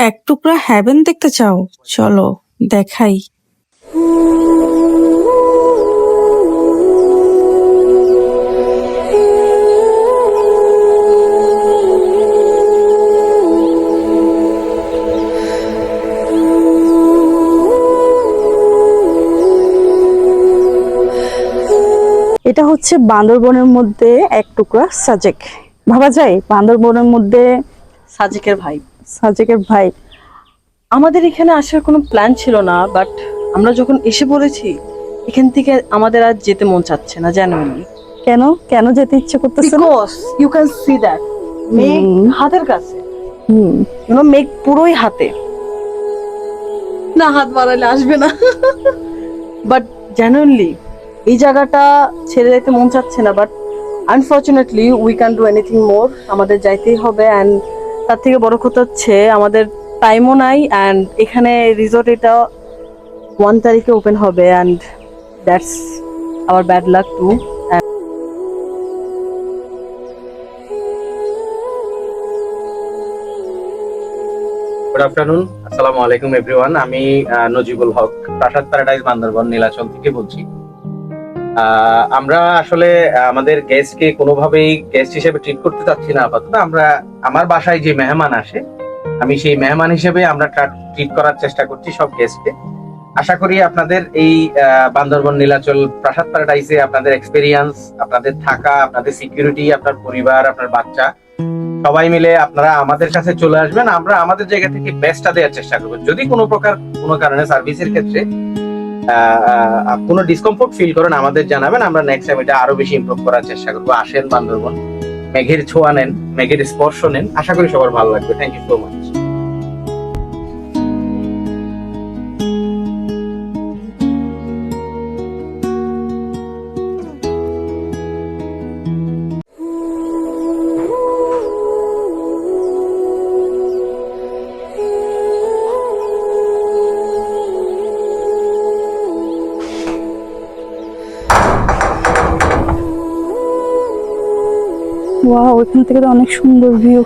এক টুকরা হেভেন দেখতে চাও? চলো দেখাই। এটা হচ্ছে বান্দরবনের মধ্যে এক টুকরা সাজেক। ভাবা যায় বান্দরবনের মধ্যে সাজেকের ভাই। সাজেকের ভাই। আমাদের এখানে আসার কোনো প্ল্যান ছিল না, বাট আমরা যখন এসে পড়েছি এখান থেকে আমাদের আর যেতে মন চাচ্ছে না। জেনুইনলি কেন কেন যেতে ইচ্ছে করতেছে না? Because you can see that মেঘ হাতের কাছে, মেঘ পুরোই হাতে, না হাত বাড়ালে আসবে না। বাট জেনুইনলি এই জায়গাটা ছেড়ে যেতে মন চাচ্ছে না, but unfortunately we can do anything মোর। আমাদের যাইতেই হবে। অ্যান্ড তার থেকে বড় কথা হচ্ছে আমাদের টাইমও নাই। অ্যান্ড এখানে রিসোর্ট এটা 1 তারিখে ওপেন হবে, and that's our bad luck to. Good afternoon, আসসালামু আলাইকুম এভরিওয়ান। আমি নজিবুল হক, প্রাসাদ প্যারাডাইস বান্দরবন নীলাচল থেকে বলছি। আমরা আসলে আমাদের গেস্টকে কোনোভাবেই গেস্ট হিসেবে ট্রিট করতে চাচ্ছি না আপাতত। আমরা আমার বাসায় যে মেহমান আসে, আমি সেই মেহমান হিসেবে আমরা ট্রিট করার চেষ্টা করছি সব গেস্টকে। আশা করি আপনাদের এই বান্দরবন নীলাচল প্রাসাদ প্যারাডাইসে আপনাদের এক্সপেরিয়েন্স, আপনাদের থাকা, আপনাদের সিকিউরিটি, আপনার পরিবার, আপনার বাচ্চা সবাই মিলে আপনারা আমাদের কাছে চলে আসবেন। আমরা আমাদের জায়গা থেকে বেস্টটা দেওয়ার চেষ্টা করবো। যদি কোনো কারণে সার্ভিসের ক্ষেত্রে কোনো ডিসকমফোর্ট ফিল করেন আমাদের জানাবেন। আমরা নেক্সট টাইম এটা আরো বেশি ইমপ্রুভ করার চেষ্টা করবো। আসেন বান্দরবন, মেঘের ছোঁয়া নেন, মেঘের স্পর্শ নেন। আশা করি সবার ভালো লাগবে। Thank you so much. Wow, এখান থেকে তো অনেক সুন্দর view.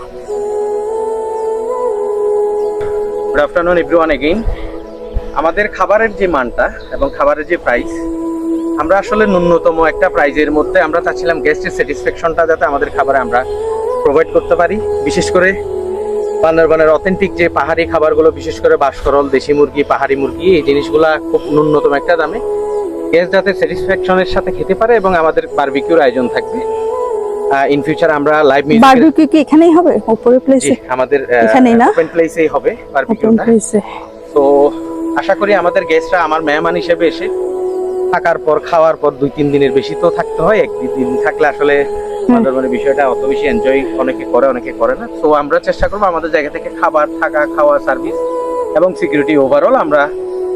Good afternoon everyone again. আমাদের খাবারের যে মানটা এবং খাবারের যে প্রাইস, আমরা আসলে ন্যূনতম একটা প্রাইজের মধ্যে আমরা চাচ্ছিলাম গেস্টের স্যাটিসফ্যাকশনটা যাতে আমাদের খাবারে আমরা প্রোভাইড করতে পারি। বিশেষ করে বান্দরবানের অথেন্টিক যে পাহাড়ি খাবারগুলো, বিশেষ করে বাঁশকরল, দেশি মুরগি, পাহাড়ি মুরগি, এই জিনিসগুলা খুব ন্যূনতম একটা দামে গেস্ট যাতে স্যাটিসফ্যাকশনের সাথে খেতে পারে। এবং আমাদের বারবিকিউর আয়োজন থাকবে ইন ফিউচার। আমরা লাইভ মিউজিক বারবিকিউ কি এখানেই হবে? উপরে প্লেসে? আমাদের এখানেই না, ওপেন প্লেসেই হবে বারবিকিউটা। তো আশা করি আমাদের গেস্টরা আমার মেহমান হিসেবে এসে থাকার পর, খাওয়ার পর 2-3 দিনের বেশি তো থাকতে হয়। 1-2 দিন থাকলে আসলে বান্দরবনের বিষয়টা অত বেশি এনজয় অনেকে করে, অনেকে করে না। তো আমরা চেষ্টা করবো আমাদের জায়গা থেকে খাবার, থাকা, খাওয়া, সার্ভিস এবং সিকিউরিটি ওভারঅল আমরা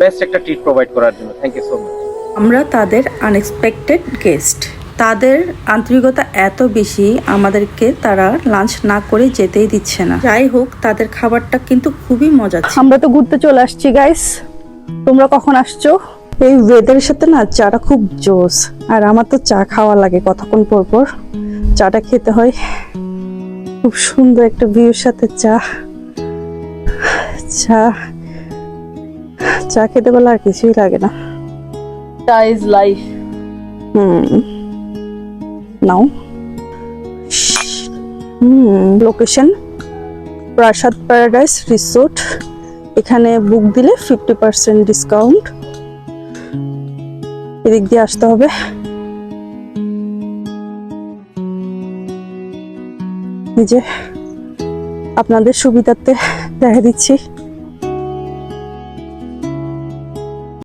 বেস্ট একটা ট্রিট প্রোভাইড করার জন্য। Thank you so much. আমরা তাদের আনএক্সপেক্টেড গেস্ট, তাদের আন্তরিকতা এত বেশি, আমাদেরকে তারা লাঞ্চ না করে যেতেই দিচ্ছে না। যাই হোক, তাদের খাবারটা কিন্তু খুবই মজা ছিল। আমরা তো ঘুরতে চলে আসছি গাইস, তোমরা কখন আসছো? এই ওয়েদারের সাথে না চাটা খুব জোস। আর আমার তো চা খাওয়া লাগে কতক্ষণ পর পর, চাটা খেতে হয়। খুব সুন্দর একটা ভিউর সাথে চা চা চা খেতে পারলে আর কিছুই লাগে না। চা ইজ লাইফ। নাও লোকেশন প্রাসাদ প্যারাডাইস রিসোর্ট। এখানে বুক দিলে 50% ডিসকাউন্ট। এদিক দিয়ে আসতে হবে। এই যে আপনাদের সুবিধার্থে দেখা দিচ্ছি।